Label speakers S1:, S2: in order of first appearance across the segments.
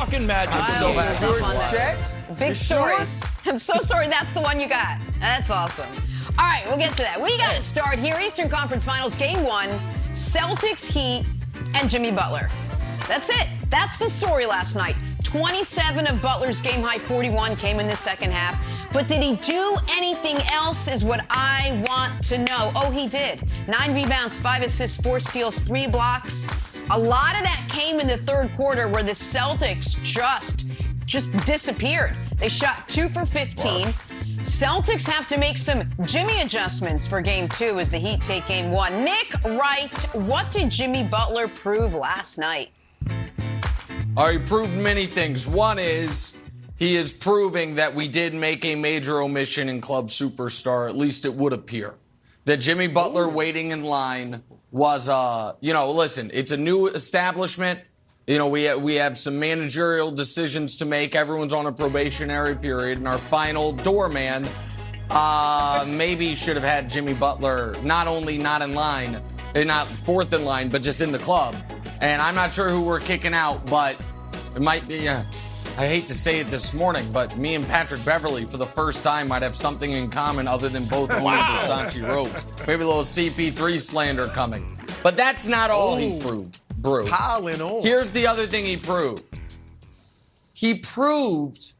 S1: Talking Magic.
S2: So
S3: check.
S2: Big stories. I'm so sorry that's the one you got. That's awesome. All right, we'll get to that. We got to start here. Eastern Conference Finals, Game 1. Celtics, Heat, and Jimmy Butler. That's it. That's the story last night. 27 of Butler's game-high 41 came in the second half. But did he do anything else is what I want to know. Oh, he did. 9 rebounds, 5 assists, 4 steals, 3 blocks. A lot of that came in the third quarter where the Celtics just disappeared. They shot 2 for 15. Celtics have to make some Jimmy adjustments for Game 2 as the Heat take Game 1. Nick Wright, what did Jimmy Butler prove last night?
S4: He proved many things. One is he is proving that we did make a major omission in club superstar, at least it would appear. That Jimmy Butler waiting in line was, listen, it's a new establishment. We have some managerial decisions to make. Everyone's on a probationary period. And our final doorman maybe should have had Jimmy Butler not only not in line, not fourth in line, but just in the club. And I'm not sure who we're kicking out, but it might be, I hate to say it this morning, but me and Patrick Beverly, for the first time, might have something in common other than both owning Versace robes. Maybe a little CP3 slander coming. But that's not all he proved.
S3: Piling on.
S4: Here's the other thing he proved. He proved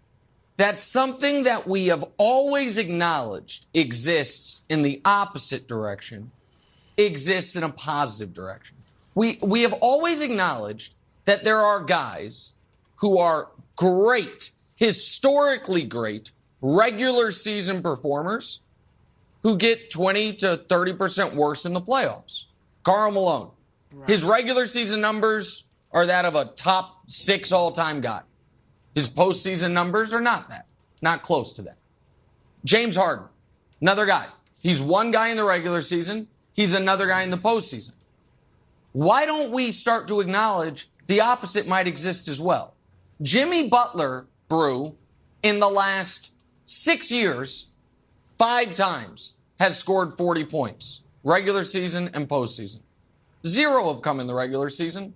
S4: that something that we have always acknowledged exists in the opposite direction exists in a positive direction. We have always acknowledged that there are guys who are great, historically great, regular season performers who get 20 to 30% worse in the playoffs. Karl Malone. Right. His regular season numbers are that of a top 6 all-time guy. His postseason numbers are not that. Not close to that. James Harden, another guy. He's one guy in the regular season. He's another guy in the postseason. Why don't we start to acknowledge the opposite might exist as well? Jimmy Butler, Brew, in the last 6 years, 5 times has scored 40 points. Regular season and postseason. 0 have come in the regular season.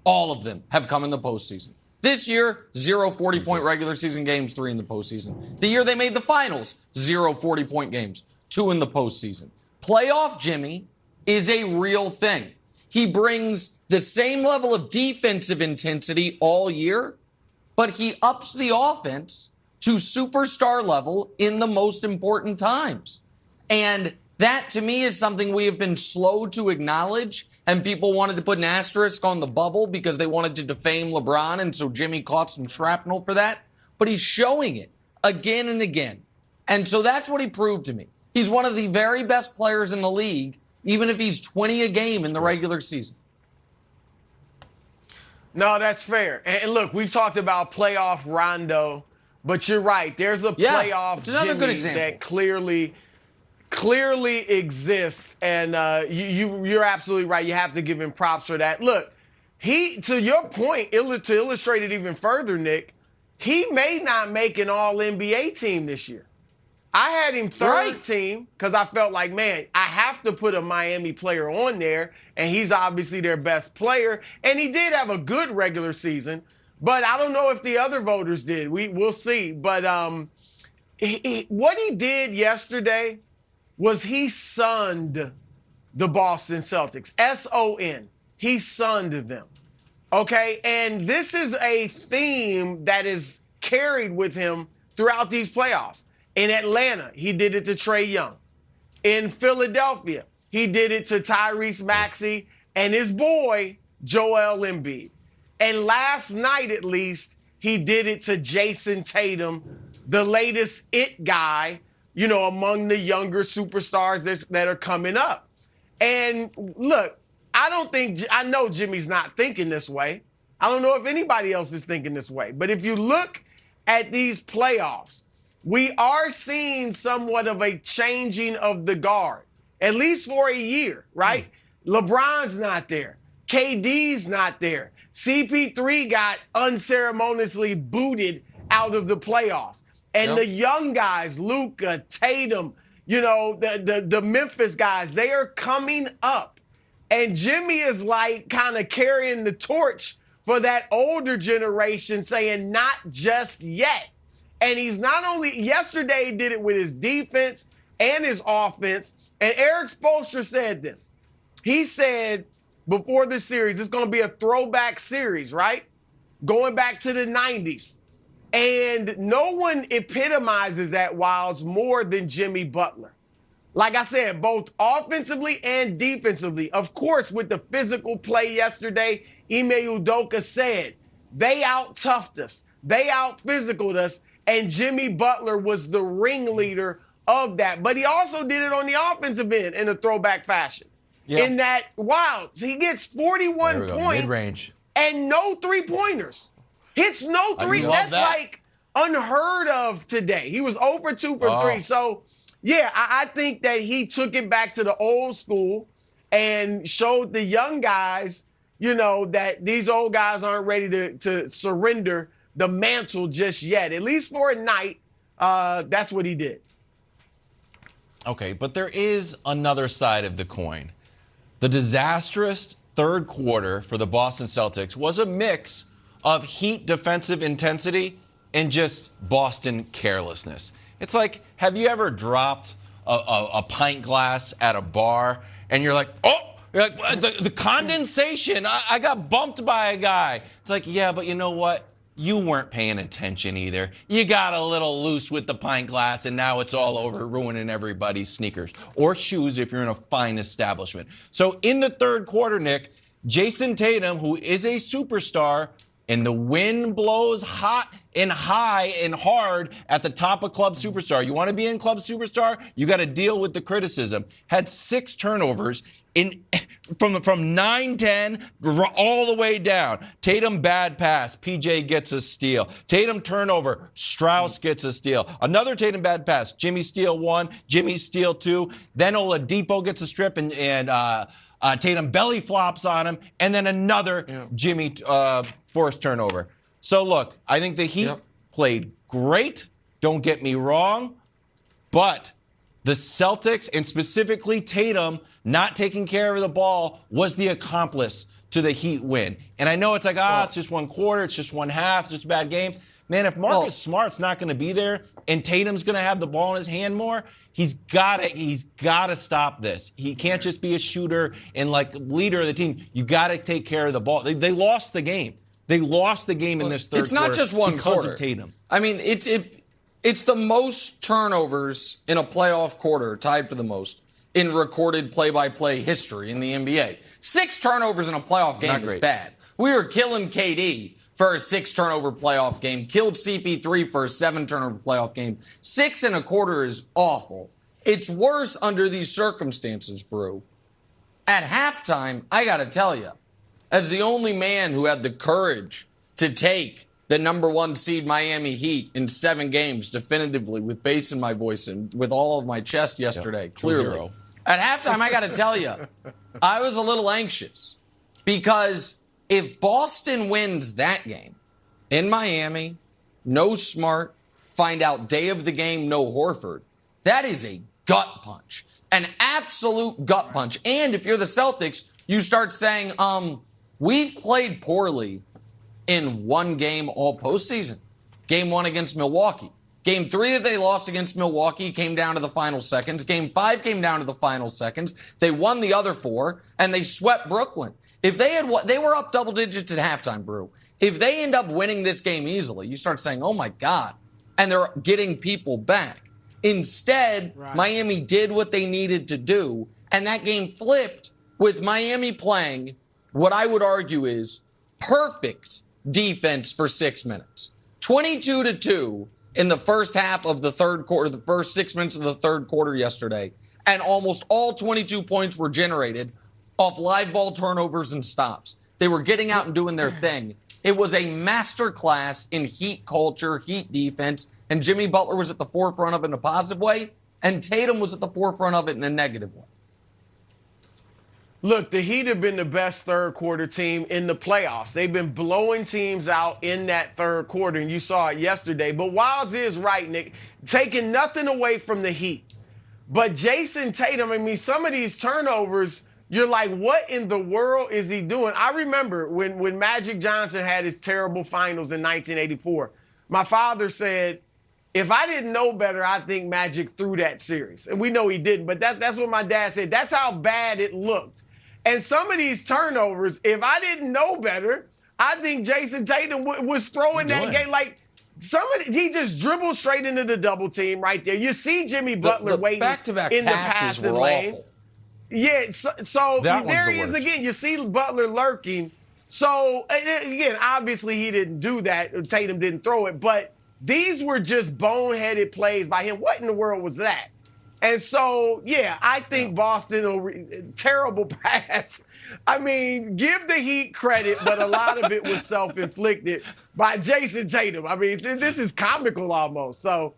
S4: All of them have come in the postseason. This year, 0 40-point regular season games, 3 in the postseason. The year they made the finals, 0 40-point games, 2 in the postseason. Playoff Jimmy is a real thing. He brings the same level of defensive intensity all year, but he ups the offense to superstar level in the most important times. And that, to me, is something we have been slow to acknowledge, and people wanted to put an asterisk on the bubble because they wanted to defame LeBron, and so Jimmy caught some shrapnel for that. But he's showing it again and again. And so that's what he proved to me. He's one of the very best players in the league, even if he's 20 a game in the regular season.
S3: No, that's fair. And look, we've talked about playoff Rondo, but you're right. There's a playoff Jimmy that clearly exists, and you're absolutely right. You have to give him props for that. Look, to your point, to illustrate it even further, Nick, he may not make an All-NBA team this year. I had him third team because I felt like, man, I have to put a Miami player on there, and he's obviously their best player. And he did have a good regular season, but I don't know if the other voters did. We'll see. But what he did yesterday was he sunned the Boston Celtics. S-O-N. He sunned them. Okay? And this is a theme that is carried with him throughout these playoffs. In Atlanta, he did it to Trae Young. In Philadelphia, he did it to Tyrese Maxey and his boy, Joel Embiid. And last night, at least, he did it to Jason Tatum, the latest it guy, among the younger superstars that are coming up. And look, I know Jimmy's not thinking this way. I don't know if anybody else is thinking this way. But if you look at these playoffs, we are seeing somewhat of a changing of the guard, at least for a year, right? LeBron's not there. KD's not there. CP3 got unceremoniously booted out of the playoffs. And the young guys, Luka, Tatum, the Memphis guys, they are coming up. And Jimmy is like kind of carrying the torch for that older generation saying not just yet. And he's not only, yesterday he did it with his defense and his offense. And Eric Spoelstra said this. He said before the series, it's going to be a throwback series, right? Going back to the 90s. And no one epitomizes that, Wilds, more than Jimmy Butler. Like I said, both offensively and defensively. Of course, with the physical play yesterday, Ime Udoka said, they out-toughed us. They out-physicaled us. And Jimmy Butler was the ringleader of that. But he also did it on the offensive end in a throwback fashion. Yep. In that, he gets 41 points
S1: mid-range
S3: and no three-pointers. Hits no three. That's like unheard of today. He was 0 for 2 for 3. So, yeah, I think that he took it back to the old school and showed the young guys, that these old guys aren't ready to surrender the mantle just yet. At least for a night, that's what he did.
S1: Okay, but there is another side of the coin. The disastrous third quarter for the Boston Celtics was a mix of Heat defensive intensity and just Boston carelessness. It's like, have you ever dropped a pint glass at a bar and you're like, the condensation, I got bumped by a guy. It's like, yeah, but you know what? You weren't paying attention either. You got a little loose with the pint glass, and now it's all over, ruining everybody's sneakers or shoes if you're in a fine establishment. So in the third quarter, Nick, Jason Tatum, who is a superstar, and the wind blows hot and high and hard at the top of Club Superstar. You want to be in Club Superstar? You got to deal with the criticism. Had 6 turnovers from 9-10 all the way down. Tatum bad pass. PJ gets a steal. Tatum turnover. Strauss gets a steal. Another Tatum bad pass. Jimmy steal 1. Jimmy steal 2. Then Oladipo gets a strip and Tatum belly flops on him, and then another Jimmy forced turnover. So, look, I think the Heat played great. Don't get me wrong. But the Celtics, and specifically Tatum, not taking care of the ball was the accomplice to the Heat win. And I know it's like, it's just one quarter, it's just one half, it's just a bad game. Man, if Marcus Smart's not going to be there and Tatum's going to have the ball in his hand more, he's got to stop this. He can't just be a shooter and leader of the team. You got to take care of the ball. They lost the game. They lost the game in this third quarter.
S4: It's not just one
S1: because
S4: quarter
S1: of Tatum.
S4: I mean, it's the most turnovers in a playoff quarter, tied for the most in recorded play-by-play history in the NBA. 6 turnovers in a playoff game is bad. We were killing KD for a 6-turnover playoff game, killed CP3 for a 7-turnover playoff game. 6 and a quarter is awful. It's worse under these circumstances, Brew. At halftime, I got to tell you, as the only man who had the courage to take the number 1 seed Miami Heat in 7 games definitively with bass in my voice and with all of my chest yesterday, clearly. At halftime, I got to tell you, I was a little anxious because if Boston wins that game in Miami, no Smart, find out day of the game, no Horford, that is a gut punch, an absolute gut punch. And if you're the Celtics, you start saying, we've played poorly in one game all postseason. Game 1 against Milwaukee. Game 3 that they lost against Milwaukee came down to the final seconds. Game 5 came down to the final seconds. They won the other 4, and they swept Brooklyn. If they were up double digits at halftime, Brew. If they end up winning this game easily, you start saying, oh my God, and they're getting people back. Instead, Miami did what they needed to do, and that game flipped with Miami playing what I would argue is perfect defense for 6 minutes. 22-2 in the first half of the third quarter, the first 6 minutes of the third quarter yesterday, and almost all 22 points were generated off live ball turnovers and stops. They were getting out and doing their thing. It was a masterclass in Heat culture, Heat defense, and Jimmy Butler was at the forefront of it in a positive way, and Tatum was at the forefront of it in a negative way.
S3: Look, the Heat have been the best third quarter team in the playoffs. They've been blowing teams out in that third quarter, and you saw it yesterday. But Wilds is right, Nick, taking nothing away from the Heat. But Jason Tatum, some of these turnovers, you're like, what in the world is he doing? I remember when Magic Johnson had his terrible finals in 1984, my father said, if I didn't know better, I think Magic threw that series. And we know he didn't, but that's what my dad said. That's how bad it looked. And some of these turnovers, if I didn't know better, I think Jason Tatum was throwing that game like he just dribbled straight into the double team right there. You see Jimmy Butler waiting
S4: back-to-back
S3: in the
S4: passes
S3: passing
S4: were
S3: lane.
S4: awful.
S3: Yeah, so there he is again. You see Butler lurking. So, again, obviously he didn't do that. Tatum didn't throw it. But these were just boneheaded plays by him. What in the world was that? And so, yeah, I think Boston, terrible pass. I mean, give the Heat credit, but a lot of it was self-inflicted by Jason Tatum. I mean, this is comical almost. So,